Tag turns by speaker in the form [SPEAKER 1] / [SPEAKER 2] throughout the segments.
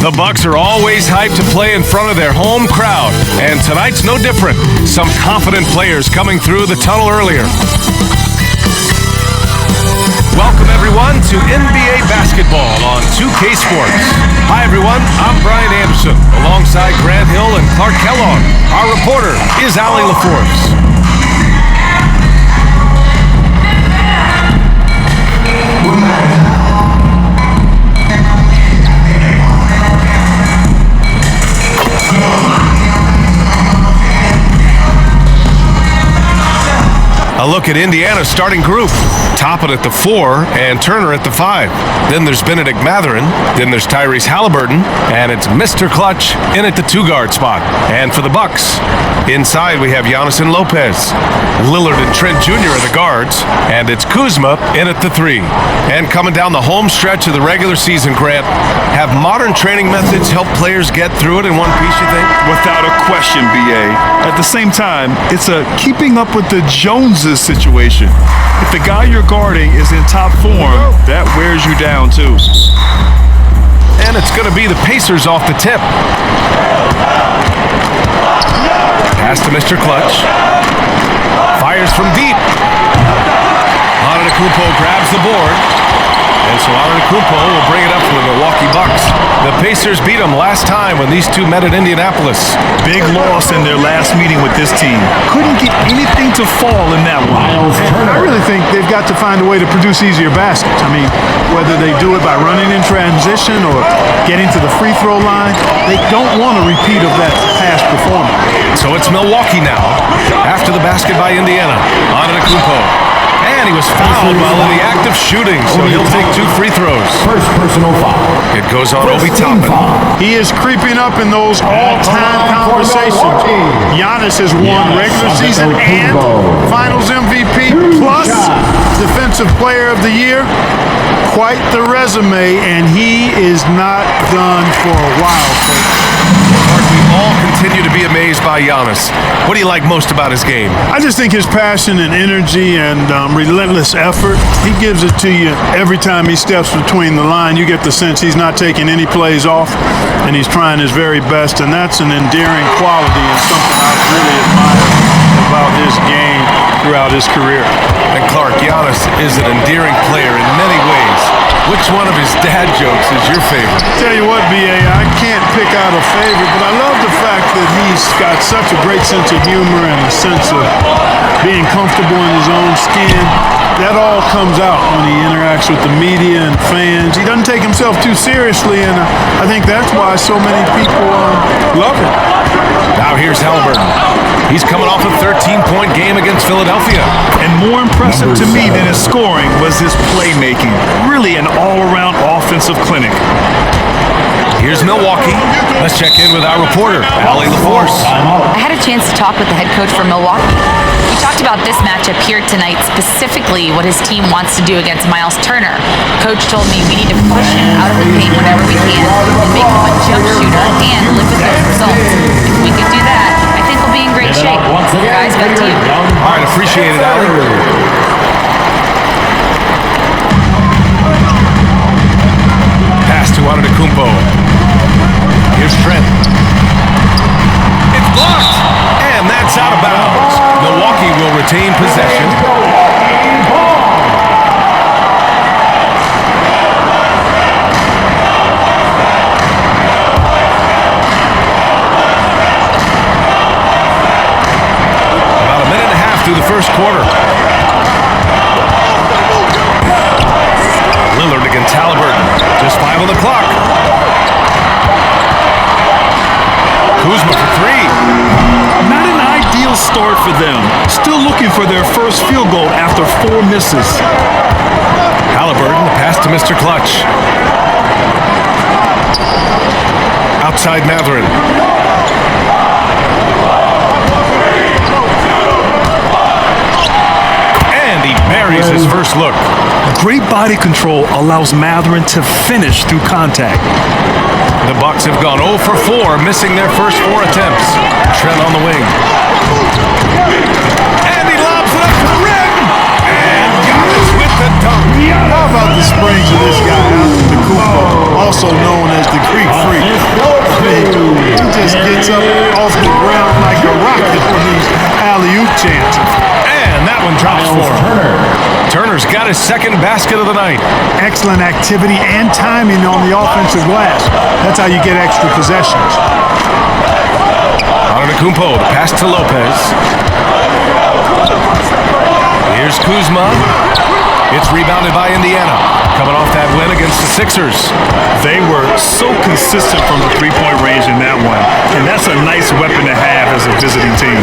[SPEAKER 1] The Bucks are always hyped to play in front of their home crowd, and tonight's no different. Some confident players coming through the tunnel earlier. Welcome, everyone, to NBA basketball on 2K Sports. Hi, everyone. I'm Brian Anderson, alongside Grant Hill and Clark Kellogg. Our reporter is Allie LaForce. A look at Indiana's starting group. Toppin at the 4 and Turner at the 5. Then there's Benedict Mathurin. Then there's Tyrese Halliburton. And it's Mr. Clutch in at the 2-guard spot. And for the Bucks, inside we have Giannis and Lopez. Lillard and Trent Jr. are the guards. And it's Kuzma in at the 3. And coming down the home stretch of the regular season, Grant, have modern training methods helped players get through it in one piece, you think?
[SPEAKER 2] Without a question, B.A. At the same time, it's a keeping up with the Joneses situation. If the guy you're guarding is in top form, that wears you down too.
[SPEAKER 1] And it's going to be the Pacers off the tip. Pass to Mr. Clutch. Fires from deep. Antetokounmpo grabs the board. And so Antetokounmpo will bring it up for the Milwaukee Bucks. The Pacers beat them last time when these two met at Indianapolis.
[SPEAKER 2] Big loss in their last meeting with this team. Couldn't get anything to fall in that one.
[SPEAKER 3] I really think they've got to find a way to produce easier baskets. I mean, whether they do it by running in transition or getting to the free throw line, they don't want a repeat of that past performance.
[SPEAKER 1] So it's Milwaukee now, after the basket by Indiana. Antetokounmpo. And he was fouled while in the act of shooting, so he'll take 2 free throws.
[SPEAKER 4] First personal foul.
[SPEAKER 1] It goes on Obi Toppin.
[SPEAKER 3] He is creeping up in those all-time conversations. Giannis has won regular season and Finals MVP plus Defensive Player of the Year. Quite the resume, and he is not done for a while, folks.
[SPEAKER 1] We all continue to be amazed by Giannis. What do you like most about his game?
[SPEAKER 3] I just think his passion and energy and relentless effort, he gives it to you every time he steps between the line. You get the sense he's not taking any plays off, and he's trying his very best, and that's an endearing quality and something I've really admired about his game throughout his career.
[SPEAKER 1] And Clark, Giannis is an endearing player in many ways. Which one of his dad jokes is your favorite?
[SPEAKER 3] Tell you what, B.A., I can't pick out a favorite, but I love the fact that he's got such a great sense of humor and a sense of being comfortable in his own skin. That all comes out when he interacts with the media and fans. He doesn't take himself too seriously, and I think that's why so many people love him.
[SPEAKER 1] Now here's Halliburton. He's coming off a 13-point game against Philadelphia.
[SPEAKER 2] And more impressive to me than his scoring was his playmaking. Really an all-around offensive clinic.
[SPEAKER 1] Here's Milwaukee. Let's check in with our reporter, Allie LaForce.
[SPEAKER 5] I had a chance to talk with the head coach for Milwaukee. We talked about this matchup here tonight, specifically what his team wants to do against Miles Turner. Coach told me we need to push him out of the paint whenever we can and make him a jump shooter and live with those results. If we can do that, I think we'll be in great shape. Guys, back to you.
[SPEAKER 1] All right, appreciate it, Allie. Pass to Antetokounmpo. Here's Trent. It's blocked, and that's out of bounds. Milwaukee will retain possession. About a minute and a half through the first quarter. Lillard against Halliburton. Just 5 on the clock. Kuzma for 3.
[SPEAKER 2] Not an ideal start for them. Still looking for their first field goal after 4 misses.
[SPEAKER 1] Halliburton, pass to Mr. Clutch. Outside Mathurin. And he buries his first look.
[SPEAKER 2] Great body control allows Mathurin to finish through contact.
[SPEAKER 1] The Bucks have gone 0 for 4, missing their first 4 attempts. Trent on the wing. And he lobs it up to the rim. And Giannis with the dunk.
[SPEAKER 3] How about the springs of this guy, Antetokounmpo, also known as the Greek Freak?
[SPEAKER 1] Turner's got his second basket of the night.
[SPEAKER 3] Excellent activity and timing on the offensive glass. That's how you get extra possessions.
[SPEAKER 1] Antetokounmpo, the pass to Lopez. Here's Kuzma. It's rebounded by Indiana. Coming off that win against the Sixers.
[SPEAKER 2] They were so consistent from the three-point range in that one, and that's a nice weapon to have as a visiting team.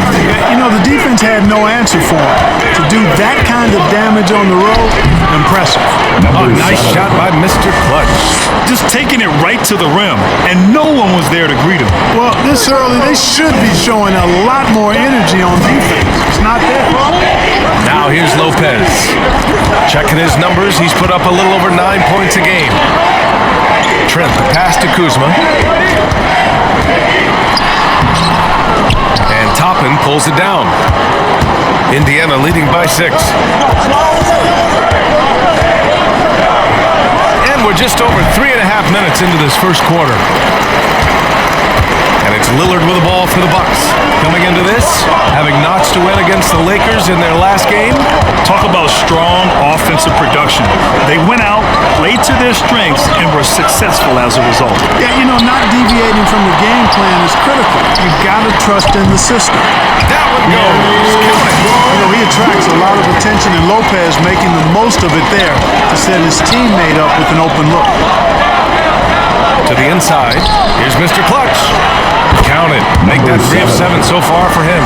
[SPEAKER 3] You know, the defense had no answer for him. To do that kind of damage on the road, impressive.
[SPEAKER 1] A nice shot by Mr. Clutch.
[SPEAKER 2] Just taking it right to the rim, and no one was there to greet him.
[SPEAKER 3] Well, this early, they should be showing a lot more energy on defense. It's not there.
[SPEAKER 1] Now here's Lopez. Checking his numbers, he's put up a little over 9 points a game. Trent, the pass to Kuzma. And Toppin pulls it down. Indiana leading by 6. And we're just over 3.5 minutes into this first quarter. And it's Lillard with the ball for the Bucks. Coming into this, having notched a win against the Lakers in their last game.
[SPEAKER 2] Talk about strong offensive production. They went out, played to their strengths, and were successful as a result.
[SPEAKER 3] Yeah, you know, not deviating from the game plan is critical. You've got to trust in the system.
[SPEAKER 1] That one goes. Count it.
[SPEAKER 3] You know, he attracts a lot of attention, and Lopez making the most of it there to set his teammate up with an open look.
[SPEAKER 1] To the inside. Here's Mr. Clutch. Count it. Make that 3 of 7 so far for him.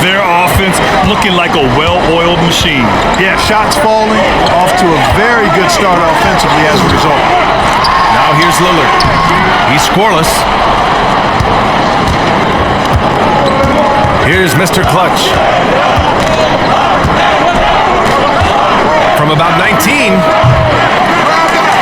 [SPEAKER 2] Their offense looking like a well-oiled machine.
[SPEAKER 3] Yeah, shots falling, off to a very good start offensively as a result.
[SPEAKER 1] Now here's Lillard. He's scoreless. Here's Mr. Clutch. From about 19.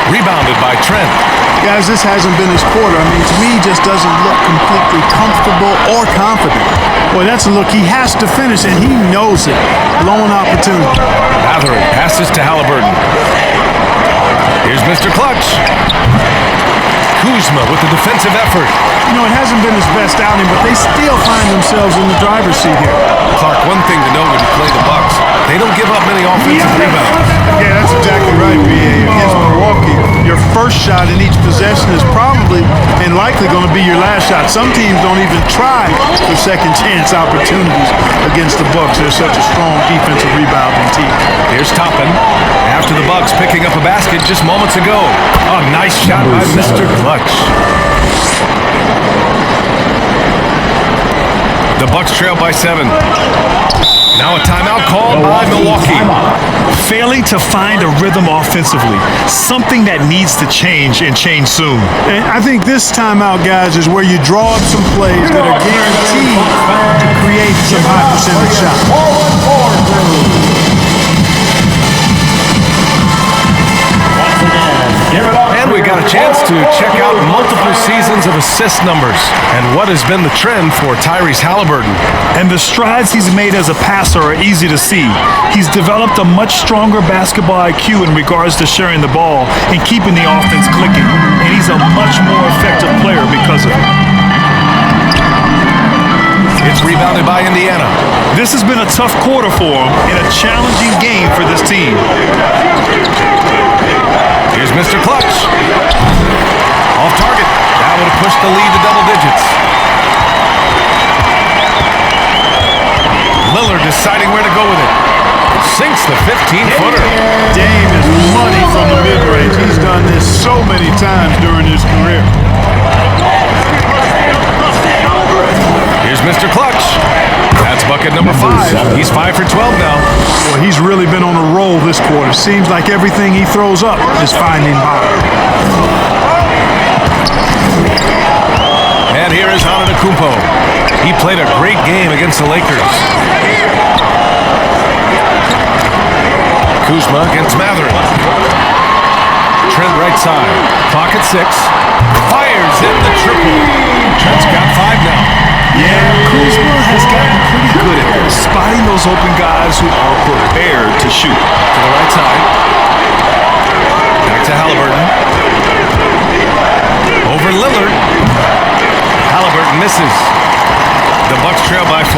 [SPEAKER 1] Rebounded by Trent.
[SPEAKER 3] Guys, this hasn't been his quarter. I mean, to me, he just doesn't look completely comfortable or confident. Boy, that's a look he has to finish, and he knows it. Blowing opportunity.
[SPEAKER 1] Matherin passes to Halliburton. Here's Mr. Clutch. Kuzma with the defensive effort.
[SPEAKER 3] You know, it hasn't been his best outing, but they still find themselves in the driver's seat here.
[SPEAKER 1] Clark, one thing to know when you play the Bucks, they don't give up many offensive rebounds.
[SPEAKER 3] Yeah, that's exactly right, B.A. Against Milwaukee, your first shot in each possession is probably and likely going to be your last shot. Some teams don't even try for second chance opportunities against the Bucks. They're such a strong defensive rebounding team.
[SPEAKER 1] Here's Toppin. After the Bucks picking up a basket just moments ago. Oh, nice shot by Mr. Clutch. The Bucks trail by 7. Now a timeout called by Milwaukee.
[SPEAKER 2] Failing to find a rhythm offensively, something that needs to change and change soon.
[SPEAKER 3] And I think this timeout, guys, is where you draw up some plays that are guaranteed to create some high percentage shots.
[SPEAKER 1] And we got a chance to check out multiple seasons of assist numbers and what has been the trend for Tyrese Halliburton.
[SPEAKER 2] And the strides he's made as a passer are easy to see. He's developed a much stronger basketball IQ in regards to sharing the ball and keeping the offense clicking. And he's a much more effective player because of it.
[SPEAKER 1] It's rebounded by Indiana.
[SPEAKER 2] This has been a tough quarter for him and a challenging game for this team.
[SPEAKER 1] Here's Mr. Clutch. Off target. That would have pushed the lead to double digits. Lillard deciding where to go with it. Sinks the 15-footer.
[SPEAKER 3] Dame is money from the mid-range. He's done this so many times during his career.
[SPEAKER 1] Here's Mr. Clutch. That's bucket number 5. He's 5 for 12 now.
[SPEAKER 3] Boy, he's really been on a roll this quarter. Seems like everything he throws up is finding bottom.
[SPEAKER 1] And here is Antetokounmpo. He played a great game against the Lakers. Kuzma against Matherin. Trent right side. Clock at 6. Fires in the triple. Trent's got 5 now.
[SPEAKER 2] Yeah, Kuzma has gotten pretty good at this, spotting those open guys who are prepared to shoot.
[SPEAKER 1] To the right side. Back to Halliburton. Over Lillard. Halliburton misses. The Bucks trail by 4.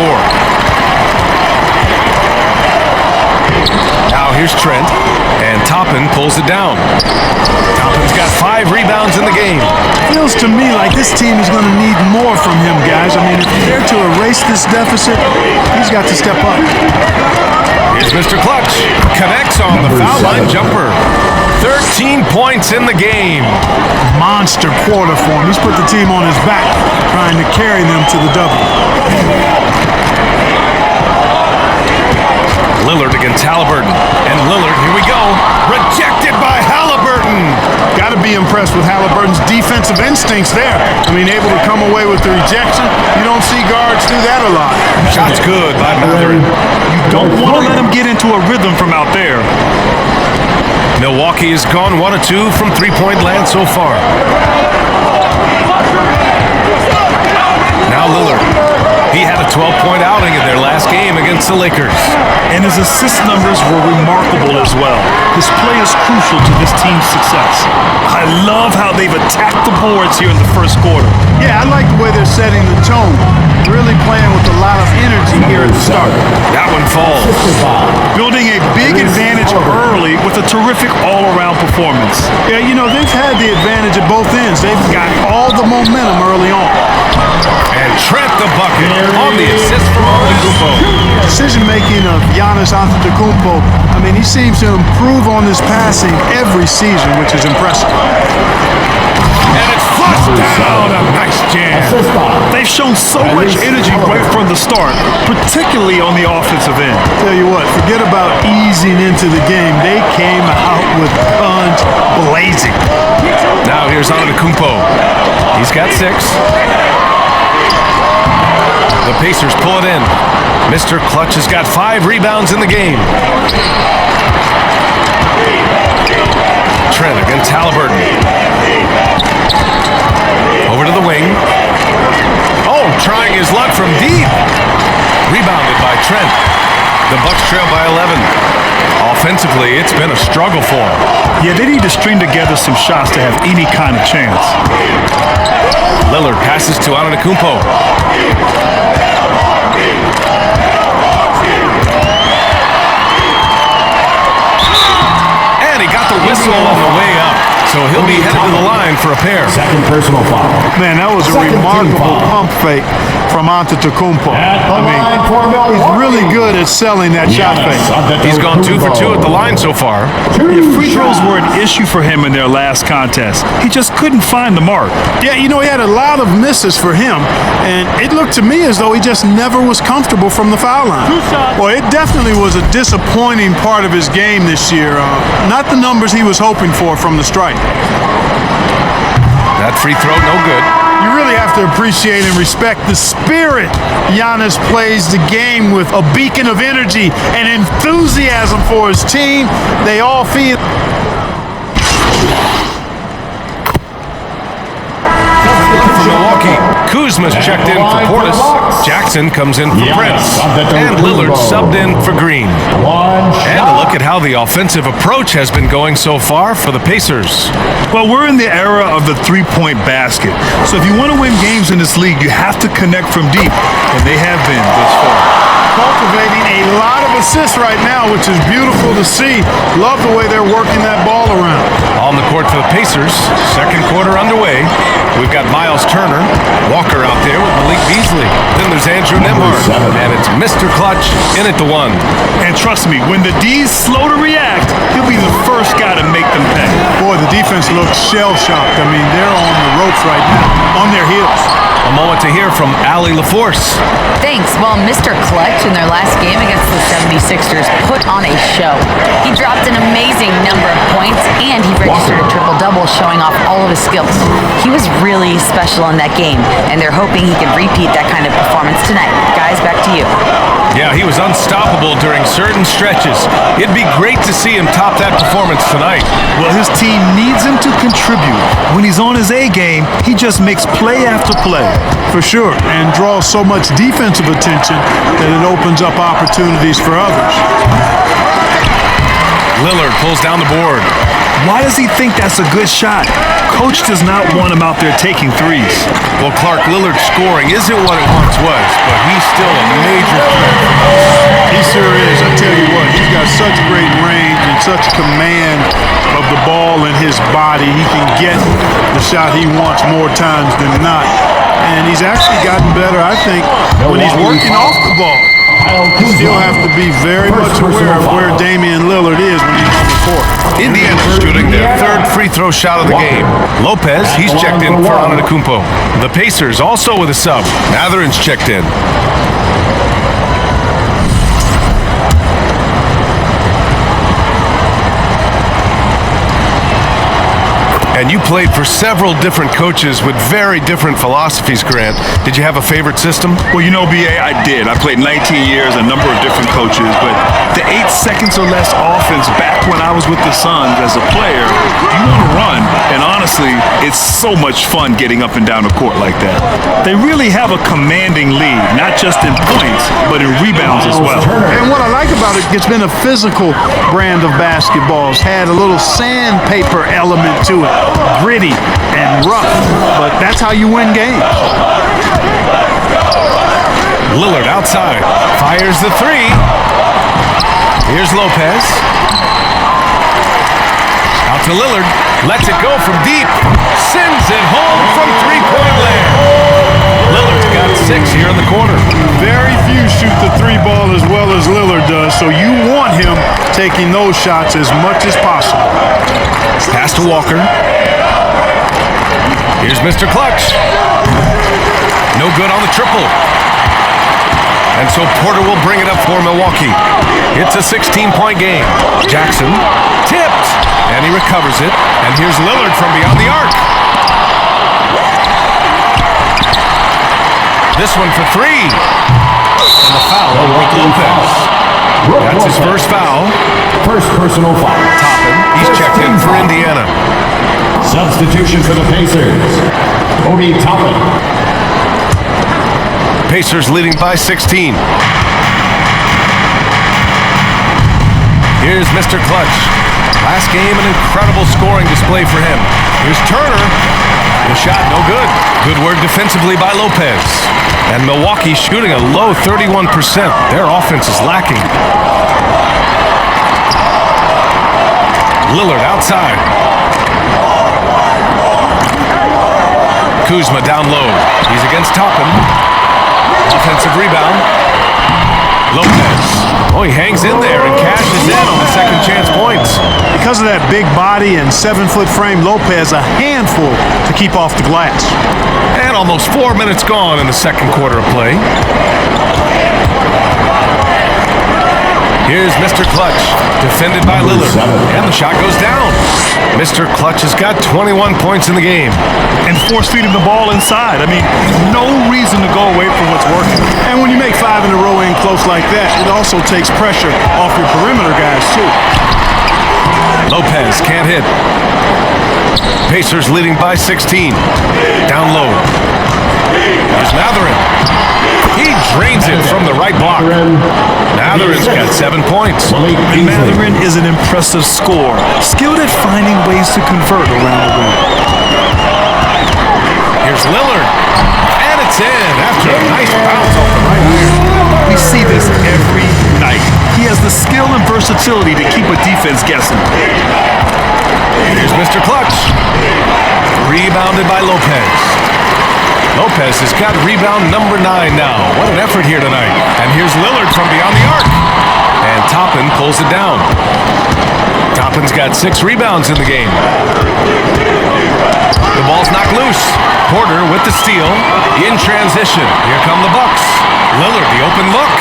[SPEAKER 1] Now Here's Trent, and Toppin pulls it down. Toppin's got 5 rebounds in the game.
[SPEAKER 3] Feels to me like this team is going to need more from him, guys. I mean, if they're to erase this deficit, he's got to step up.
[SPEAKER 1] Here's Mr. Clutch. Connects on the foul line jumper. 13 points in the game.
[SPEAKER 3] Monster quarter for him. He's put the team on his back, trying to carry them to the double.
[SPEAKER 1] Lillard against Halliburton. And Lillard, here we go. Rejected by Halliburton.
[SPEAKER 3] Got to be impressed with Halliburton's defensive instincts there. I mean, able to come away with the rejection. You don't see guards do that a lot.
[SPEAKER 1] Shot's good by Matherin.
[SPEAKER 2] You don't want to let him get into a rhythm from out there.
[SPEAKER 1] Milwaukee has gone 1 of 2 from three-point land so far. Now Lillard. He had a 12-point outing in their last game against the Lakers.
[SPEAKER 2] And his assist numbers were remarkable as well. His play is crucial to this team's success. I love how they've attacked the boards here in the first quarter.
[SPEAKER 3] Yeah, I like the way they're setting the tone. Really playing with a lot of energy here at the start.
[SPEAKER 1] That one falls.
[SPEAKER 2] Building a big advantage early with a terrific all-around performance.
[SPEAKER 3] Yeah, you know, they've had the advantage at both ends. They've got all the momentum early on.
[SPEAKER 1] And Trent the bucket on the assist from Antetokounmpo.
[SPEAKER 3] Decision-making of Giannis Antetokounmpo, I mean, he seems to improve on his passing every season, which is impressive.
[SPEAKER 1] And it's flushed down. A nice jam.
[SPEAKER 2] They've shown so much energy right from the start, particularly on the offensive end.
[SPEAKER 3] Tell you what, forget about easing into the game. They came out with guns blazing.
[SPEAKER 1] Now here's Antetokounmpo. He's got 6. The Pacers pull it in. Mr. Clutch has got 5 rebounds in the game. Trent against Halliburton. Over to the wing. Oh, trying his luck from deep. Rebounded by Trent. The Bucks trail by 11. Offensively, it's been a struggle for them.
[SPEAKER 2] Yeah, they need to string together some shots to have any kind of chance.
[SPEAKER 1] Lillard passes to Antetokounmpo. And he got the whistle on the way up. So he'll be headed to the line for a pair.
[SPEAKER 4] Second personal foul.
[SPEAKER 3] Man, that was a remarkable pump fake from Antetokounmpo. I mean, he's really good at selling that shot fake.
[SPEAKER 1] He's gone 2 for 2 at the line so far.
[SPEAKER 2] Yeah, free throws were an issue for him in their last contest. He just couldn't find the mark.
[SPEAKER 3] Yeah, you know, he had a lot of misses for him, and it looked to me as though he just never was comfortable from the foul line. Well, it definitely was a disappointing part of his game this year. Not the numbers he was hoping for from the stripe.
[SPEAKER 1] That free throw, no good.
[SPEAKER 3] You really have to appreciate and respect the spirit Giannis plays the game with, a beacon of energy and enthusiasm for his team. They all feel.
[SPEAKER 1] For Milwaukee, Kuzma's checked in for Portis. Jackson comes in for Prince. And Lillard subbed in for Green. And a look at how the offensive approach has been going so far for the Pacers.
[SPEAKER 2] Well, we're in the era of the three-point basket. So if you want to win games in this league, you have to connect from deep. And they have been thus far.
[SPEAKER 3] Cultivating a lot of assists right now, which is beautiful to see. Love the way they're working that ball around.
[SPEAKER 1] On the court for the Pacers, second quarter underway. We've got Miles Turner, Walker out there with Malik Beasley. Then there's Andrew Nembhard, and it's Mr. Clutch in at the 1.
[SPEAKER 2] And trust me, when the D's slow to react, he'll be the first guy to make them pay.
[SPEAKER 3] Boy, the defense looks shell-shocked. I mean, they're on the ropes right now, on their heels.
[SPEAKER 1] A moment to hear from Allie LaForce.
[SPEAKER 5] Thanks. Well, Mr. Clutch in their last game against the 76ers put on a show. He dropped an amazing number of points, and he registered a triple-double showing off all of his skills. He was really special in that game, and they're hoping he can repeat that kind of performance tonight. Guys, back to you.
[SPEAKER 1] Yeah, he was unstoppable during certain stretches. It'd be great to see him top that performance tonight.
[SPEAKER 2] Well, his team needs him to contribute. When he's on his A game, he just makes play after play.
[SPEAKER 3] For sure, and draws so much defensive attention that it opens up opportunities for others.
[SPEAKER 1] Lillard pulls down the board.
[SPEAKER 2] Why does he think that's a good shot? Coach does not want him out there taking threes.
[SPEAKER 1] Well, Clark, Lillard's scoring isn't what it once was, but he's still a major threat.
[SPEAKER 3] He sure is. I tell you what, he's got such great range. got such command of the ball in his body. He can get the shot he wants more times than not. And he's actually gotten better, I think, when he's working off the ball. You still have to be very much aware of where Damian Lillard is when he's on the court.
[SPEAKER 1] Indiana shooting their third free throw shot of the game. Lopez, he's checked in for Antetokounmpo. The Pacers also with a sub. Mathurin's checked in. And you played for several different coaches with very different philosophies, Grant. Did you have a favorite system?
[SPEAKER 2] Well, B.A., I did. I played 19 years, a number of different coaches, but the 8 seconds or less offense back when I was with the Suns as a player, you want to run, and honestly, it's so much fun getting up and down the court like that. They really have a commanding lead, not just in points, but in rebounds as well.
[SPEAKER 3] And what I like about it, it's been a physical brand of basketball. It's had a little sandpaper element to it. Gritty and rough, but that's how you win games.
[SPEAKER 1] Lillard outside, fires the three. Here's Lopez. Out to Lillard, lets it go from deep, sends it home from three-point land. Lillard's got 6 here in the quarter.
[SPEAKER 3] Very few shoot the three ball as well as Lillard does, so you want him taking those shots as much as possible.
[SPEAKER 1] Pass to Walker. Here's Mr. Clutch. No good on the triple. And so Porter will bring it up for Milwaukee. It's a 16-point game. Jackson tipped, and he recovers it. And here's Lillard from beyond the arc. This one for 3. And the foul with Lopez. That's his first foul.
[SPEAKER 4] First personal foul.
[SPEAKER 1] Toppin, he's checked in for Indiana.
[SPEAKER 4] Substitution for the Pacers. Obi Toppin.
[SPEAKER 1] Pacers leading by 16. Here's Mr. Clutch. Last game, an incredible scoring display for him. Here's Turner. The shot, no good. Good work defensively by Lopez. And Milwaukee shooting a low 31%. Their offense is lacking. Lillard outside. Kuzma down low. He's against Toppin. Offensive rebound. Lopez. Oh, he hangs in there and cashes in on the second chance points.
[SPEAKER 3] Because of that big body and 7-foot frame, Lopez a handful to keep off the glass.
[SPEAKER 1] And almost 4 minutes gone in the second quarter of play. Here's Mr. Clutch, defended by Lillard, and the shot goes down. Mr. Clutch has got 21 points in the game.
[SPEAKER 2] And force-feeding the ball inside. I mean, no reason to go away from what's working.
[SPEAKER 3] And when you make 5 in a row in close like that, it also takes pressure off your perimeter guys, too.
[SPEAKER 1] Lopez can't hit. Pacers leading by 16. Down low. Here's Mathurin. He drains it from the right block. Mathurin's got 7 points.
[SPEAKER 2] And Mathurin is an impressive scorer, skilled at finding ways to convert around the rim.
[SPEAKER 1] Here's Lillard. And it's in after a nice bounce off the right iron.
[SPEAKER 2] We see this every night. He has the skill and versatility to keep a defense guessing.
[SPEAKER 1] Here's Mr. Clutch. Rebounded by Lopez. Lopez has got rebound number 9 now. What an effort here tonight. And here's Lillard from beyond the arc. And Toppin pulls it down. Toppin's got 6 rebounds in the game. The ball's knocked loose. Porter with the steal. In transition. Here come the Bucks. Lillard, the open look.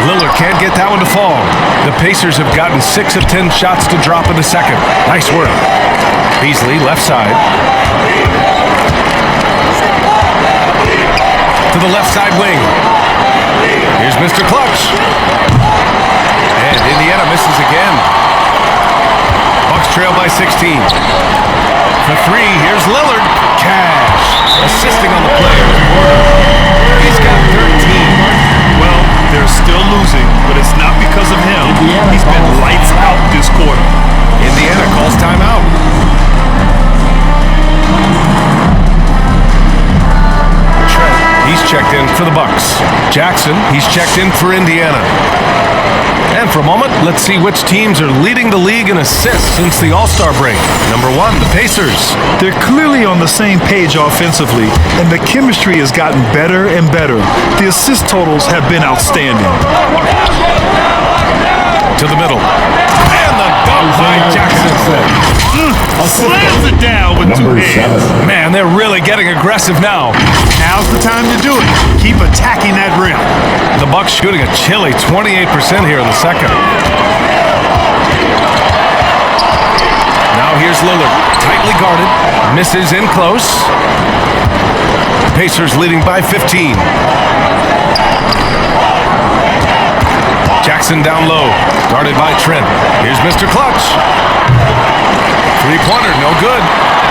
[SPEAKER 1] Lillard can't get that one to fall. The Pacers have gotten 6 of 10 shots to drop in the second. Nice work. Beasley, left side. To the left side wing. Here's Mr. Clutch. And Indiana misses again. Bucks trail by 16. For 3, here's Lillard. Cash. Assisting on the play. He's got 13.
[SPEAKER 2] Well, they're still losing, but it's not because of him. He's been lights out this quarter.
[SPEAKER 1] Indiana calls timeout. He's checked in for the Bucks. Jackson, he's checked in for Indiana. And for a moment, let's see which teams are leading the league in assists since the All-Star break. Number 1, the Pacers.
[SPEAKER 2] They're clearly on the same page offensively, and the chemistry has gotten better and better. The assist totals have been outstanding.
[SPEAKER 1] To the middle. And the dunk by Jackson.
[SPEAKER 2] Slams it down with two hands.
[SPEAKER 1] Man, they're really getting aggressive now.
[SPEAKER 3] Now's the time to do it. Keep attacking that rim.
[SPEAKER 1] The Bucks shooting a chilly 28% here in the second. Now here's Lillard, tightly guarded, misses in close. Pacers leading by 15. Jackson down low, guarded by Trent. Here's Mr. Clutch. Three-pointer, no good.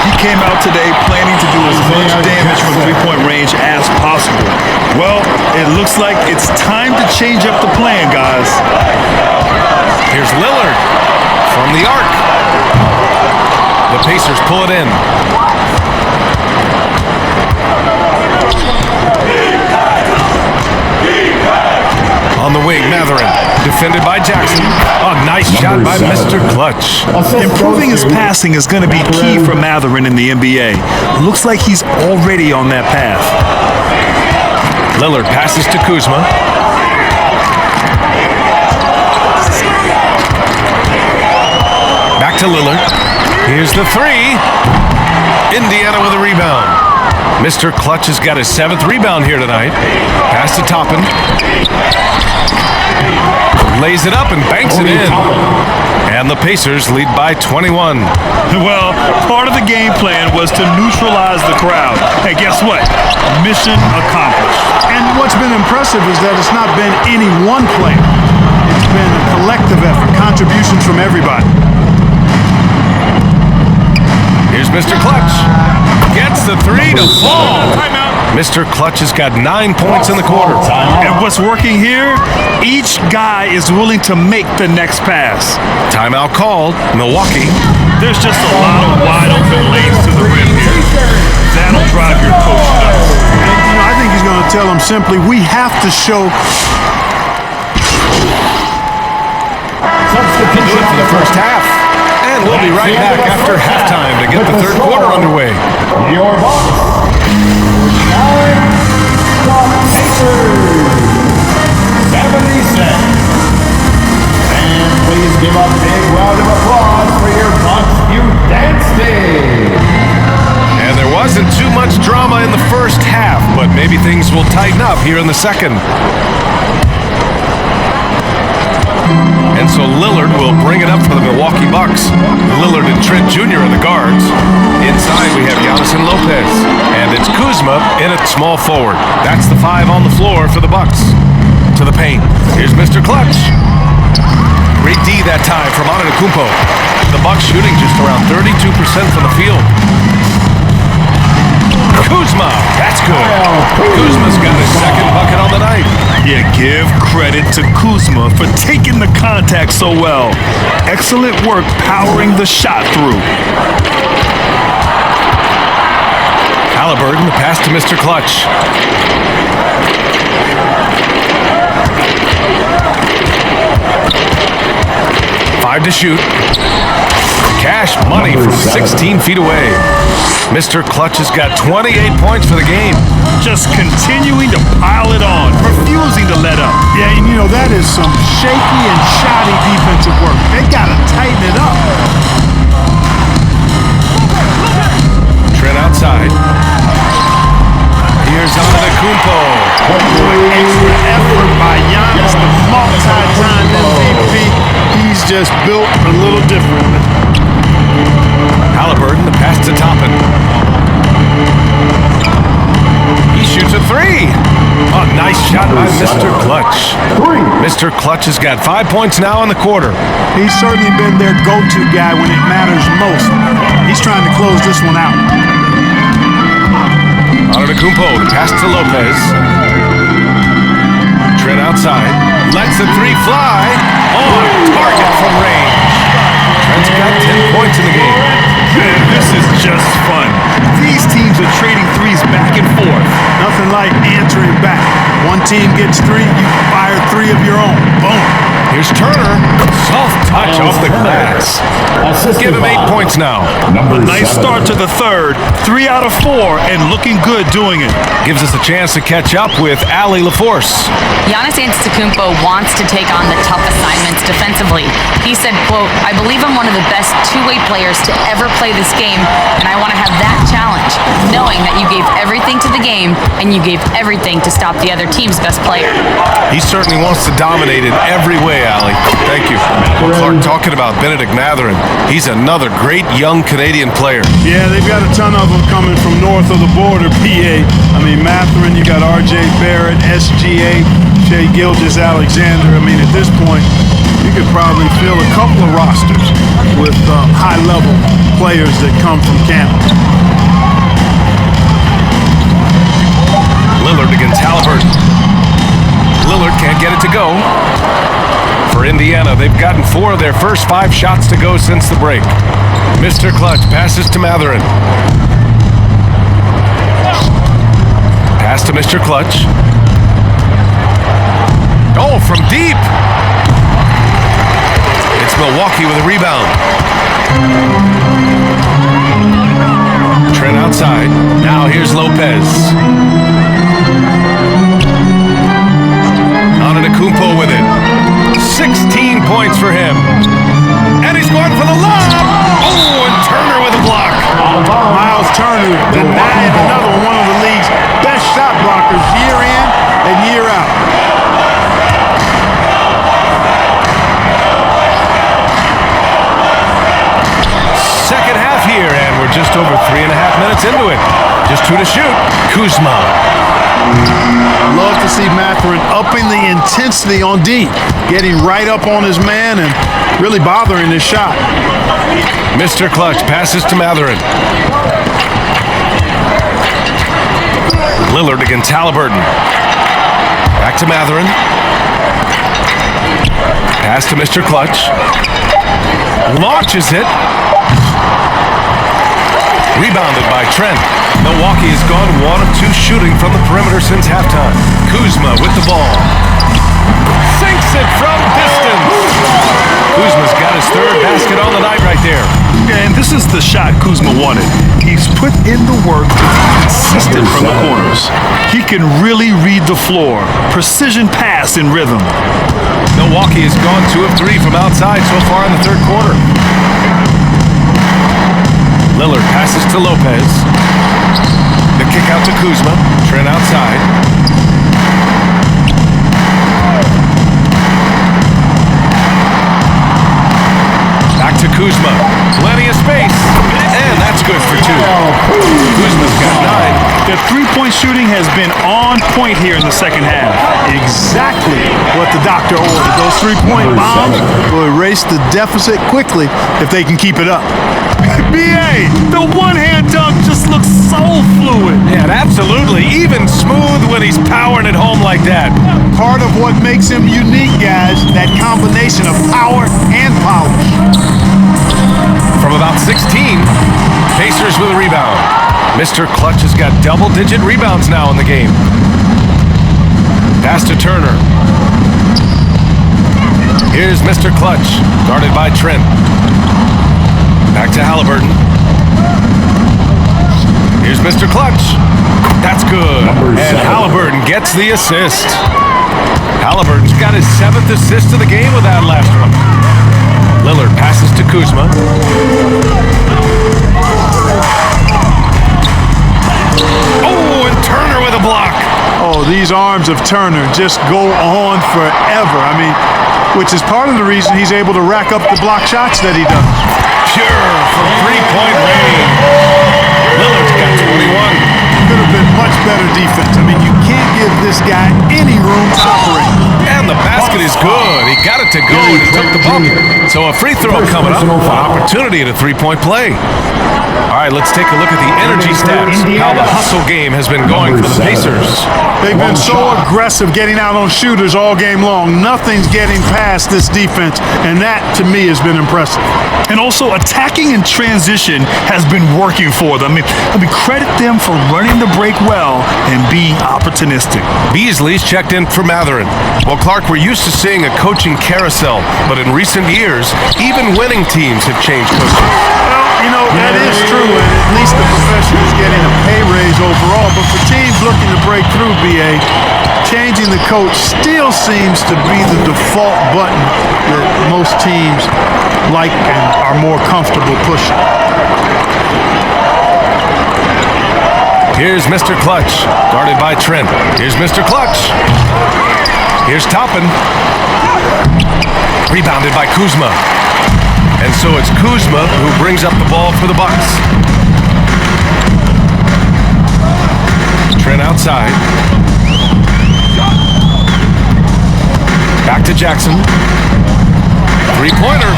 [SPEAKER 2] He came out today planning to do as much damage from three-point range as possible. Well, it looks like it's time to change up the plan, guys.
[SPEAKER 1] Here's Lillard from the arc. The Pacers pull it in. On the wing, Matherin, defended by Jackson. Oh, nice shot by Mr. Clutch.
[SPEAKER 2] Improving his passing is going to be key for Matherin in the NBA. Looks like he's already on that path.
[SPEAKER 1] Lillard passes to Kuzma. Back to Lillard. Here's the three. Indiana with a rebound. Mr. Clutch has got his 7th rebound here tonight. Pass to Toppin. Lays it up and banks it in. And the Pacers lead by 21.
[SPEAKER 2] Well, part of the game plan was to neutralize the crowd. And guess what? Mission accomplished.
[SPEAKER 3] And what's been impressive is that it's not been any one player. It's been a collective effort, contributions from everybody.
[SPEAKER 1] Here's Mr. Clutch. Gets the three to fall. Mr. Clutch has got 9 points in the quarter.
[SPEAKER 2] And what's working here? Each guy is willing to make the next pass.
[SPEAKER 1] Timeout called. Milwaukee.
[SPEAKER 2] There's just a lot of wide open lanes to the rim here. That'll drive your coach nuts.
[SPEAKER 3] And, I think he's going to tell them simply, we have to show.
[SPEAKER 1] Substitution for the first half. And we'll be right back after halftime to get the third quarter underway.
[SPEAKER 4] Your Bucks. The Pacers. 76. And please give a big round of applause for your Bucks dance team.
[SPEAKER 1] And there wasn't too much drama in the first half, but maybe things will tighten up here in the second. And so Lillard will bring it up for the Milwaukee Bucks. Lillard and Trent Jr. are the guards. Inside we have Giannis and Lopez. And it's Kuzma in at small forward. That's the 5 on the floor for the Bucks. To the paint. Here's Mr. Clutch. Great D that time from Antetokounmpo. The Bucks shooting just around 32% from the field. Kuzma, that's good. Kuzma's got his 2nd bucket on the night.
[SPEAKER 2] Yeah, give credit to Kuzma for taking the contact so well. Excellent work powering the shot through.
[SPEAKER 1] Halliburton, the pass to Mr. Clutch. Five to shoot. Cash money from 16 feet away. Mr. Clutch has got 28 points for the game.
[SPEAKER 2] Just continuing to pile it on, refusing to let up.
[SPEAKER 3] Yeah, and that is some shaky and shoddy defensive work. They got to tighten it up.
[SPEAKER 1] Trent outside. Here's Antetokounmpo.
[SPEAKER 3] Extra effort by Giannis, the multi-time MVP. He's just built a little differently.
[SPEAKER 1] Halliburton, the pass to Toppin. He shoots a 3. A nice shot by Mr. Clutch. Mr. Clutch has got 5 points now in the quarter.
[SPEAKER 3] He's certainly been their go-to guy when it matters most. He's trying to close this one out.
[SPEAKER 1] Antetokounmpo, the pass to Lopez. Trent outside. Lets the 3 fly. On target from range. Trent's got 10 points in the game.
[SPEAKER 2] Man, this is just fun. These teams are trading threes back and forth.
[SPEAKER 3] Nothing like answering back. One team gets 3, you fire 3 of your own. Boom.
[SPEAKER 1] Here's Turner. Soft touch off the glass. Give him 8 points now.
[SPEAKER 2] A nice start to the third. 3 out of 4 and looking good doing it.
[SPEAKER 1] Gives us a chance to catch up with Ali LaForce.
[SPEAKER 5] Giannis Antetokounmpo wants to take on the tough assignments defensively. He said, quote, "I believe I'm one of the best two-way players to ever play this game, and I want to have that challenge, knowing that you gave everything to the game and you gave everything to stop the other team's best player."
[SPEAKER 1] He certainly wants to dominate in every way, Ali. Thank you. Clark, talking about Benedict Mathurin. He's another great young Canadian player.
[SPEAKER 3] Yeah, they've got a ton of them coming from north of the border, PA. I mean, Mathurin, you got RJ Barrett, SGA, Shai Gilgeous-Alexander. I mean, at this point, you could probably fill a couple of rosters with high-level players that come from Canada.
[SPEAKER 1] Lillard against Halliburton. Lillard can't get it to go. For Indiana, they've gotten 4 of their first 5 shots to go since the break. Mr. Clutch passes to Mathurin. Pass to Mr. Clutch. Oh, from deep. It's Milwaukee with a rebound. Trent outside. Now here's Lopez. Antetokounmpo with it. 16 points for him. And he's going for the lob. Oh, and Turner with a block.
[SPEAKER 3] Miles Turner denied another one of the league's best shot blockers year in and year out.
[SPEAKER 1] Second half here, and we're just over 3.5 minutes into it. Just 2 to shoot. Kuzma.
[SPEAKER 3] Love to see Mathurin upping the intensity on D, getting right up on his man and really bothering his shot.
[SPEAKER 1] Mr. Clutch passes to Mathurin. Lillard against Halliburton. Back to Mathurin. Pass to Mr. Clutch. Launches it. Rebounded by Trent. Milwaukee has gone 1 of 2 shooting from the perimeter since halftime. Kuzma with the ball. Sinks it from distance. Kuzma's got his 3rd basket on the night right there.
[SPEAKER 2] And this is the shot Kuzma wanted. He's put in the work to be consistent from the corners. He can really read the floor. Precision pass in rhythm.
[SPEAKER 1] Milwaukee has gone 2 of 3 from outside so far in the 3rd quarter. Lillard passes to Lopez. The kick out to Kuzma. Trent outside. Back to Kuzma. Plenty of space. And that's good for 2. Kuzma's got 9.
[SPEAKER 2] The three-point shooting has been on point here in the second half.
[SPEAKER 3] Exactly what the doctor ordered. Those 3-point bombs will erase the deficit quickly if they can keep it up.
[SPEAKER 2] BA, the one-hand dunk just looks so fluid.
[SPEAKER 1] Yeah, absolutely. Even smooth when he's powering it home like that.
[SPEAKER 3] Part of what makes him unique, guys, that combination of power and polish.
[SPEAKER 1] From about 16, Pacers with a rebound. Mr. Clutch has got double-digit rebounds now in the game. Pass to Turner. Here's Mr. Clutch, guarded by Trent. Back to Halliburton. Here's Mr. Clutch. That's good. And Halliburton gets the assist. Halliburton's got his 7th assist of the game with that last one. Lillard passes to Kuzma. Oh, and Turner with a block.
[SPEAKER 3] Oh, these arms of Turner just go on forever. I mean, which is part of the reason he's able to rack up the block shots that he does.
[SPEAKER 1] Pure from 3-point range. Lillard's got 21.
[SPEAKER 3] Could have been much better defense. I mean, you can't give this guy any room to operate.
[SPEAKER 1] And the basket is good. He got it to go and he took the bump. So a free throw coming up. Opportunity at a 3-point play. All right, let's take a look at the energy stats, how the hustle game has been going for the Pacers.
[SPEAKER 3] They've been so aggressive getting out on shooters all game long. Nothing's getting past this defense, and that, to me, has been impressive.
[SPEAKER 2] And also, attacking in transition has been working for them. I mean, credit them for running the break well and being opportunistic.
[SPEAKER 1] Beasley's checked in for Matherin. Well, Clark, we're used to seeing a coaching carousel, but in recent years, even winning teams have changed coaches.
[SPEAKER 3] Well, that is true, and at least the profession is getting a pay raise overall. But for teams looking to break through, BA, changing the coach still seems to be the default button that most teams like and are more comfortable pushing.
[SPEAKER 1] Here's Mr. Clutch, guarded by Trent. Here's Mr. Clutch. Here's Toppin. Rebounded by Kuzma. And so it's Kuzma who brings up the ball for the Bucks. Trent outside. Back to Jackson. Three-pointer.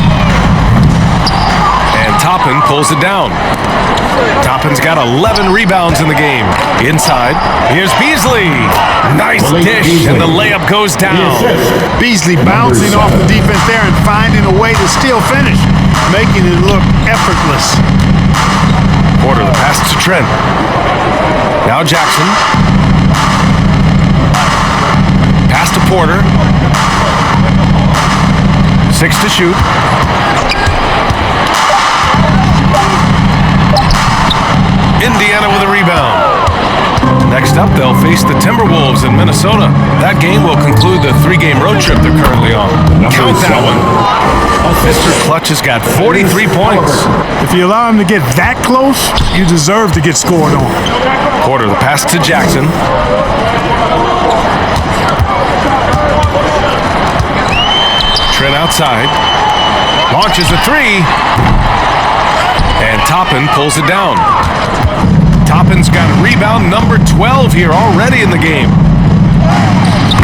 [SPEAKER 1] And Toppin pulls it down. Toppin's got 11 rebounds in the game. Inside, here's Beasley. Nice dish, and the layup goes down.
[SPEAKER 3] Beasley bouncing off the defense there and finding a way to still finish, making it look effortless.
[SPEAKER 1] Porter, the pass to Trent. Now Jackson. Pass to Porter. 6 to shoot. Indiana with a rebound. Next up, they'll face the Timberwolves in Minnesota. That game will conclude the 3-game road trip they're currently on. Count that one. Mr. Clutch has got 43 points.
[SPEAKER 3] If you allow him to get that close, you deserve to get scored on.
[SPEAKER 1] Porter, the pass to Jackson. Trent outside. Launches a three. And Toppin pulls it down. Toppin's got rebound number 12 here already in the game.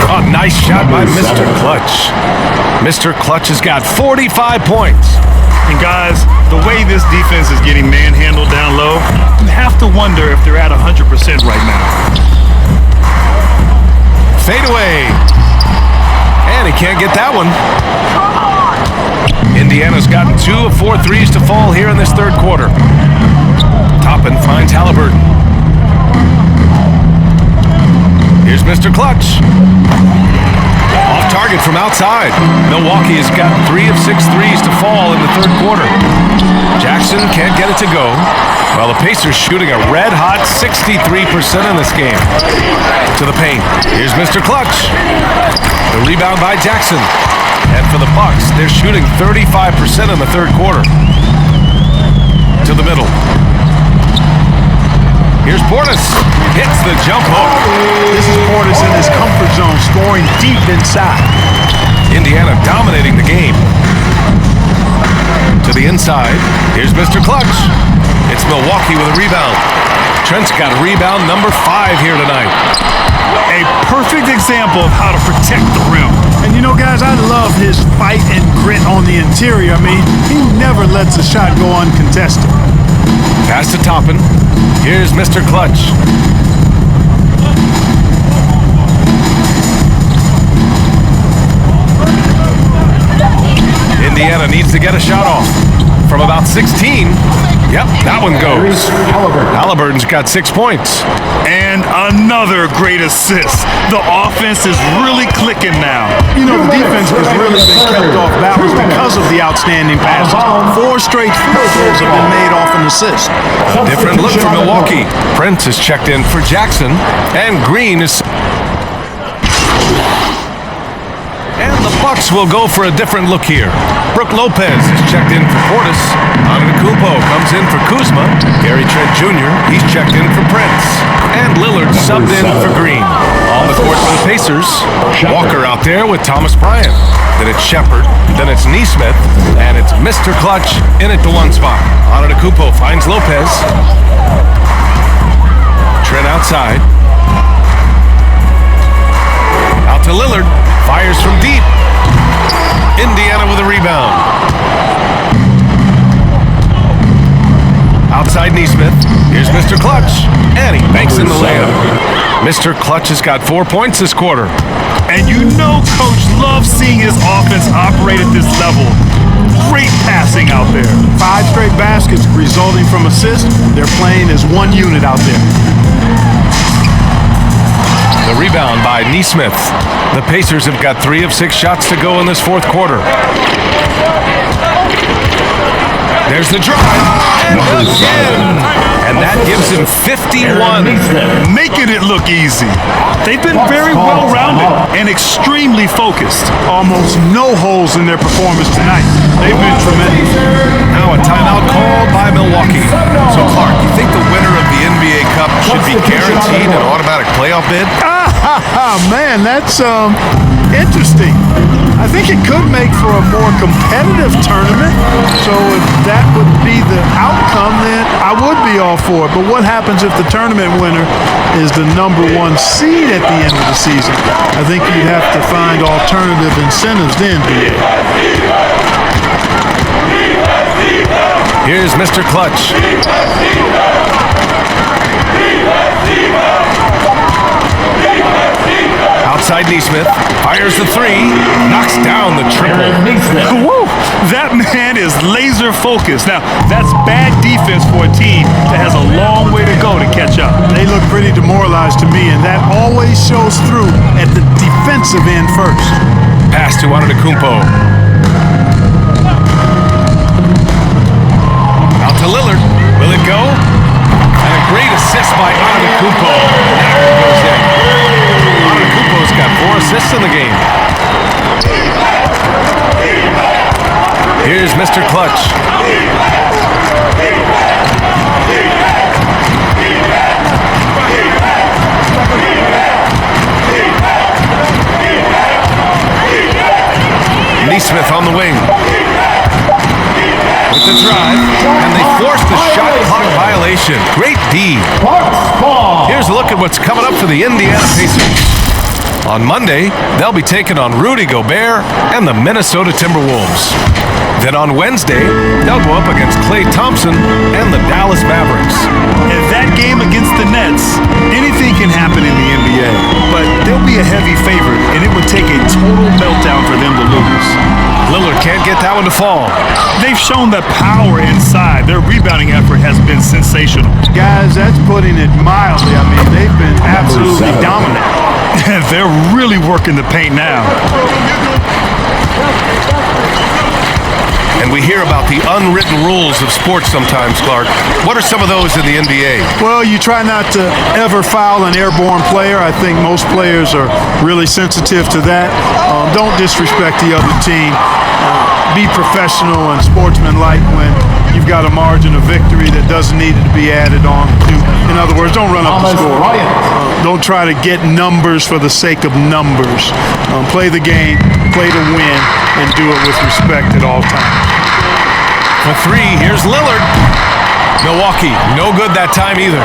[SPEAKER 1] Oh, nice shot by Mr. Clutch. Mr. Clutch has got 45 points.
[SPEAKER 2] And guys, the way this defense is getting manhandled down low, you have to wonder if they're at 100% right now.
[SPEAKER 1] Fade away. And he can't get that one. Indiana's gotten 2 of 4 threes to fall here in this third quarter. Toppin finds Halliburton. Here's Mr. Clutch. Off target from outside. Milwaukee has got 3 of 6 threes to fall in the third quarter. Jackson can't get it to go. While the Pacers shooting a red-hot 63% in this game. To the paint. Here's Mr. Clutch. The rebound by Jackson. And for the Bucks, they're shooting 35% in the third quarter. To the middle. Here's Portis. Hits the jump hook.
[SPEAKER 3] This is Portis in his comfort zone, scoring deep inside.
[SPEAKER 1] Indiana dominating the game. To the inside. Here's Mr. Clutch. It's Milwaukee with a rebound. Trent's got rebound number 5 here tonight.
[SPEAKER 2] A perfect example of how to protect the rim.
[SPEAKER 3] And guys, I love his fight and grit on the interior. I mean, he never lets a shot go uncontested.
[SPEAKER 1] Pass to Toppin. Here's Mr. Clutch. Indiana needs to get a shot off. From about 16. Yep, that one goes. Halliburton's got 6 points.
[SPEAKER 2] And another great assist. The offense is really clicking now.
[SPEAKER 3] The defense has really been kept off balance because of the outstanding passes. 4 straight field goals have been made off an assist.
[SPEAKER 1] A different look for Milwaukee. Prince is checked in for Jackson. And Green is... And the Bucks will go for a different look here. Brook Lopez is checked in for Portis. Antetokounmpo comes in for Kuzma. Gary Trent Jr., he's checked in for Prince. And Lillard subbed in for Green. On the court for the Pacers, Walker out there with Thomas Bryant. Then it's Shepard, then it's Neesmith, and it's Mr. Clutch in at the 1 spot. Antetokounmpo finds Lopez. Trent outside. Out to Lillard. Fires from deep. Indiana with a rebound. Outside Neesmith. Here's Mr. Clutch, and he banks in the layup. Mr. Clutch has got 4 points this quarter.
[SPEAKER 2] And you know Coach loves seeing his offense operate at this level. Great passing out there.
[SPEAKER 3] 5 straight baskets resulting from assists. They're playing as one unit out there.
[SPEAKER 1] The rebound by Neesmith. The Pacers have got 3 of 6 shots to go in this fourth quarter. There's the drive, and again! And that gives him 51.
[SPEAKER 2] Making it look easy. They've been very well-rounded and extremely focused.
[SPEAKER 3] Almost no holes in their performance tonight. They've been tremendous.
[SPEAKER 1] Now a timeout called by Milwaukee. So Clark, you think the winner of the NBA Cup should be guaranteed an automatic playoff bid?
[SPEAKER 3] Man, that's interesting. I think it could make for a more competitive tournament. So if that would be the outcome, then I would be all for it. But what happens if the tournament winner is the #1 seed at the end of the season? I think you'd have to find alternative incentives then.
[SPEAKER 1] Here's Mr. Clutch. Outside Neesmith, fires the 3, knocks down the triple.
[SPEAKER 2] Woo! That man is laser focused. Now, that's bad defense for a team that has a long way to go to catch up.
[SPEAKER 3] They look pretty demoralized to me, and that always shows through at the defensive end first.
[SPEAKER 1] Pass to Antetokounmpo. Out to Lillard. Will it go? And a great assist by Antetokounmpo. That one goes in. Antetokounmpo's got 4 assists in the game. Here's Mr. Clutch. Neesmith on the wing. With the drive, and they force the shot clock violation. Great D. Here's a look at what's coming up for the Indiana Pacers. On Monday, they'll be taking on Rudy Gobert and the Minnesota Timberwolves. Then on Wednesday, they'll go up against Klay Thompson and the Dallas Mavericks.
[SPEAKER 2] In that game against the Nets, anything can happen in the NBA, but they'll be a heavy favorite, and it would take a total meltdown for them to lose.
[SPEAKER 1] Lillard can't get that one to fall.
[SPEAKER 2] They've shown the power inside. Their rebounding effort has been sensational.
[SPEAKER 3] Guys, that's putting it mildly. I mean, they've been absolutely dominant.
[SPEAKER 2] And they're really working the paint now.
[SPEAKER 1] And we hear about the unwritten rules of sports sometimes, Clark. What are some of those in the NBA?
[SPEAKER 3] Well, you try not to ever foul an airborne player. I think most players are really sensitive to that. Don't disrespect the other team. Be professional and sportsmanlike when you've got a margin of victory that doesn't need to be added on to. In other words, don't run up the score. Don't try to get numbers for the sake of numbers. Play the game, play to win, and do it with respect at all times.
[SPEAKER 1] For 3, here's Lillard. Milwaukee, no good that time either.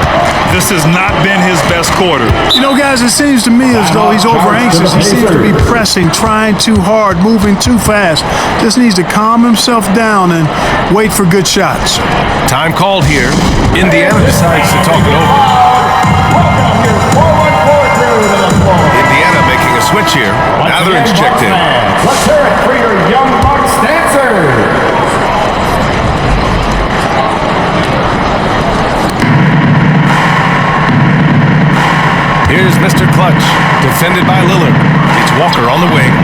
[SPEAKER 2] This has not been his best quarter.
[SPEAKER 3] You know, guys, it seems to me as though he's over anxious. He seems to be pressing, trying too hard, moving too fast. Just needs to calm himself down and wait for good shots.
[SPEAKER 1] Time called here. Indiana decides to talk it over. Indiana making a switch here. Now they're checked in.
[SPEAKER 4] Let's hear it for your young Bucks dancers.
[SPEAKER 1] Here's Mr. Clutch, defended by Lillard. It's Walker on the wing.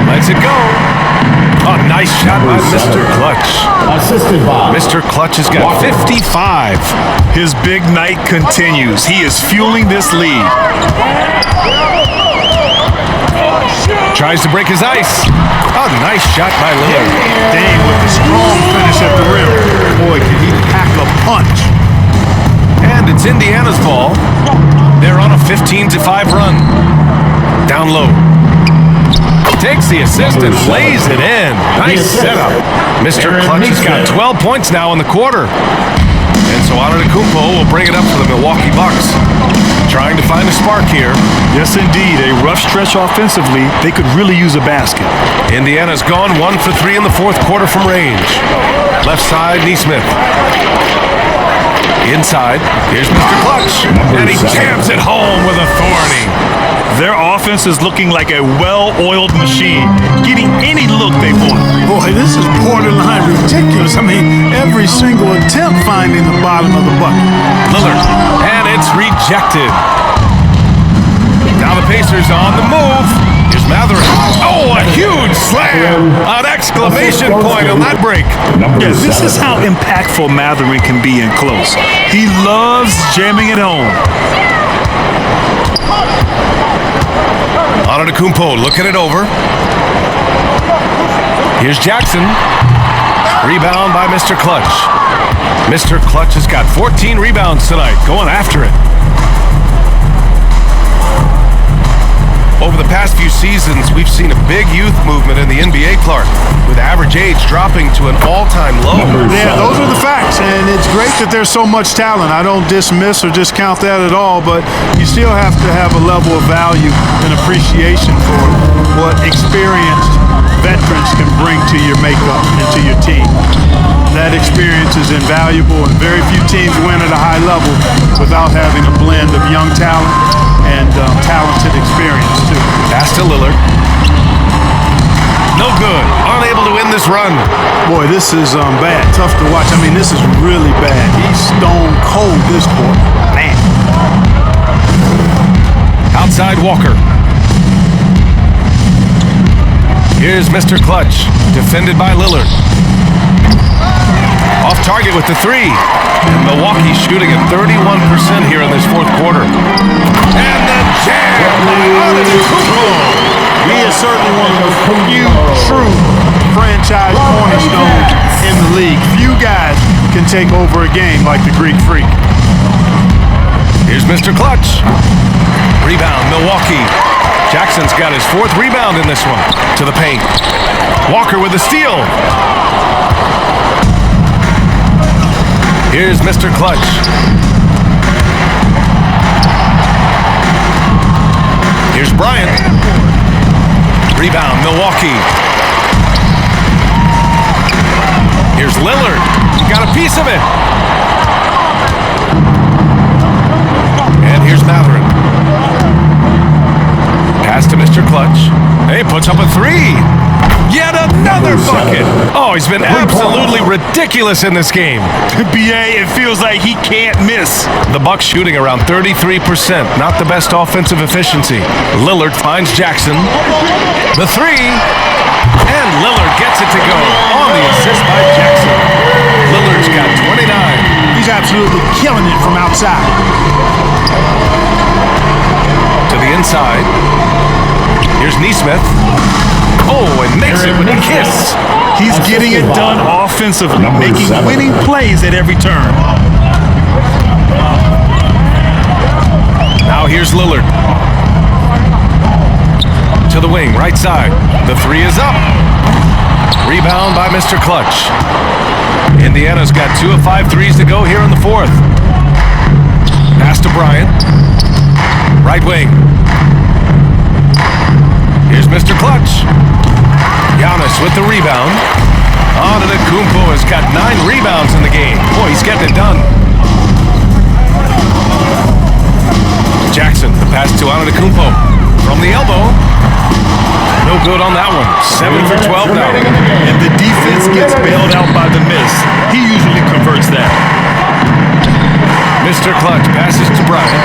[SPEAKER 1] Lets it go. A nice shot by Mr. Clutch.
[SPEAKER 4] Assisted by
[SPEAKER 1] Mr. Clutch has got 55.
[SPEAKER 2] His big night continues. He is fueling this lead.
[SPEAKER 1] Tries to break his ice. A nice shot by Lillard.
[SPEAKER 3] Dame with a strong finish at the rim. Boy, can he pack a punch.
[SPEAKER 1] And it's Indiana's ball. They're on a 15-5 run. Down low. Takes the assist and lays it in. Nice setup. Mr. Clutch has got 12 points now in the quarter. And so Antetokounmpo will bring it up for the Milwaukee Bucks. Trying to find a spark here.
[SPEAKER 2] Yes, indeed. A rough stretch offensively. They could really use a basket.
[SPEAKER 1] Indiana's gone 1 for 3 in the fourth quarter from range. Left side, Neesmith. Inside, here's Mr. Clutch. And he jams it home with authority.
[SPEAKER 2] Their offense is looking like a well-oiled machine, getting any look they want.
[SPEAKER 3] Boy, this is borderline ridiculous. I mean, every single attempt finding the bottom of the bucket.
[SPEAKER 1] Lillard, and it's rejected. Now the Pacers on the move. Here's Matherin. Oh, a huge slam! An exclamation point on that break.
[SPEAKER 2] Yeah, this is how impactful Matherin can be in close. He loves jamming it home.
[SPEAKER 1] Antetokounmpo looking it over. Here's Jackson. Rebound by Mr. Clutch. Mr. Clutch has got 14 rebounds tonight, going after it. Over the past few seasons, we've seen a big youth movement in the NBA, Clark, with average age dropping to an all-time low.
[SPEAKER 3] Yeah, those are the facts, and it's great that there's so much talent. I don't dismiss or discount that at all, but you still have to have a level of value and appreciation for what experienced veterans can bring to your makeup and to your team. That experience is invaluable, and very few teams win at a high level without having a blend of young talent and talented experience, too.
[SPEAKER 1] Pass to Lillard. No good. Unable to win this run.
[SPEAKER 3] Boy, this is bad. Tough to watch. I mean, this is really bad. He's stone cold this quarter. Man.
[SPEAKER 1] Outside Walker. Here's Mr. Clutch, defended by Lillard. Off target with the three. And Milwaukee shooting at 31% here in this fourth quarter. And the jam by Antetokounmpo.
[SPEAKER 3] He is certainly one of the few true franchise cornerstones in the league. Few guys can take over a game like the Greek Freak.
[SPEAKER 1] Here's Mr. Clutch. Rebound, Milwaukee. Jackson's got his fourth rebound in this one. To the paint. Walker with the steal. Here's Mr. Clutch. Here's Bryant. Rebound, Milwaukee. Here's Lillard. Got a piece of it. And here's Matherin. Pass to Mr. Clutch. He puts up a three. Yet another bucket. Oh, he's been absolutely ridiculous in this game.
[SPEAKER 2] BA, it feels like he can't miss.
[SPEAKER 1] The Bucks shooting around 33%. Not the best offensive efficiency. Lillard finds Jackson. The three. And Lillard gets it to go on the assist by Jackson. Lillard's got 29.
[SPEAKER 3] He's absolutely killing it from outside.
[SPEAKER 1] To the inside. Here's Neesmith. Oh, and makes it with a kiss.
[SPEAKER 2] He's getting it done offensively, making winning plays at every turn.
[SPEAKER 1] Now here's Lillard. To the wing, right side. The three is up. Rebound by Mr. Clutch. Indiana's got 2 of 5 threes to go here in the fourth. Pass to Bryant. Right wing. Here's Mr. Clutch. Giannis with the rebound. Antetokounmpo has got 9 rebounds in the game. Boy, he's getting it done. Jackson, the pass to Antetokounmpo. From the elbow. No good on that one. 7 for 12 now.
[SPEAKER 2] And the defense gets bailed out by the miss. He usually converts that.
[SPEAKER 1] Mr. Clutch passes to Bryant.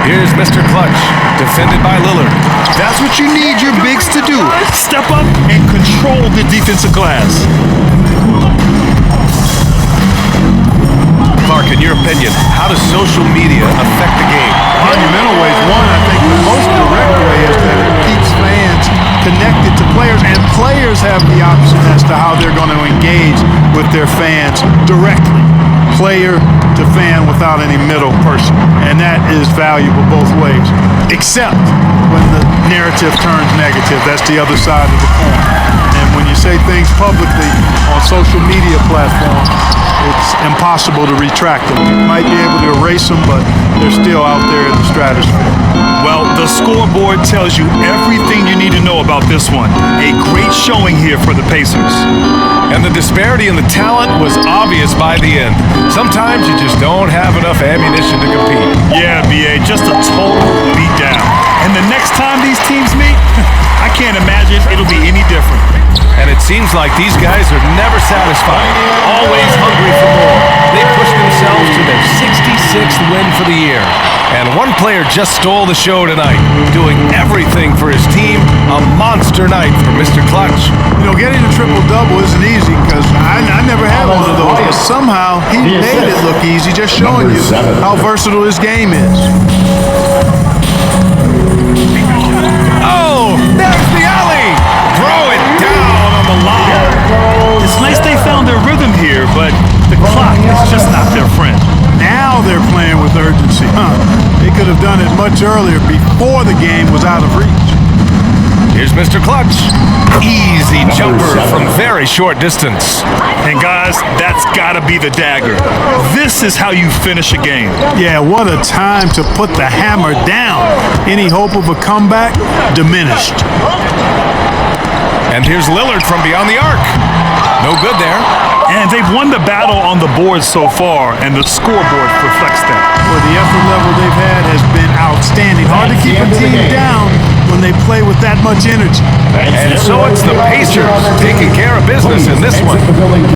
[SPEAKER 1] Here's Mr. Clutch, defended by Lillard.
[SPEAKER 2] That's what you need your bigs to do. Step up and control the defensive glass.
[SPEAKER 1] Clark, in your opinion, how does social media affect the game?
[SPEAKER 3] Monumental ways. One, I think the most direct way is that it keeps fans connected to players, and players have the option as to how they're going to engage with their fans directly. Player to fan without any middle person. And that is valuable both ways. Except when the narrative turns negative. That's the other side of the coin. And when you say things publicly on social media platforms, it's impossible to retract them. You might be able to erase them, but they're still out there in the stratosphere.
[SPEAKER 2] Well, the scoreboard tells you everything you need to know about this one. A great showing here for the Pacers.
[SPEAKER 1] And the disparity in the talent was obvious by the end. Sometimes you just don't have enough ammunition to compete.
[SPEAKER 2] Yeah, BA, just a total beatdown. And the next time these teams meet, I can't imagine it'll be any different.
[SPEAKER 1] And it seems like these guys are never satisfied, always hungry for more. They push themselves to their 66th win for the year. And one player just stole the show tonight, doing everything for his team. A monster night for Mr. Clutch.
[SPEAKER 3] You know, getting a triple-double isn't easy because I never had one of those. But somehow he made it look easy, just showing you how versatile his game is.
[SPEAKER 1] Oh, there's the alley! Throw it down on the lob.
[SPEAKER 2] It's nice they found their rhythm here, but the clock is just not their friend.
[SPEAKER 3] Now they're playing with urgency. They could have done it much earlier before the game was out of reach.
[SPEAKER 1] Here's Mr. Clutch. Easy jumper from very short distance.
[SPEAKER 2] And guys, that's gotta be the dagger. This is how you finish a game.
[SPEAKER 3] Yeah, what a time to put the hammer down. Any hope of a comeback diminished.
[SPEAKER 1] And here's Lillard from beyond the arc. No good there.
[SPEAKER 2] And they've won the battle on the board so far, and the scoreboard reflects that.
[SPEAKER 3] Well, the effort level they've had has been outstanding. Hard to keep a team down when they play with that much energy.
[SPEAKER 1] And so it's the Pacers taking care of business in this one.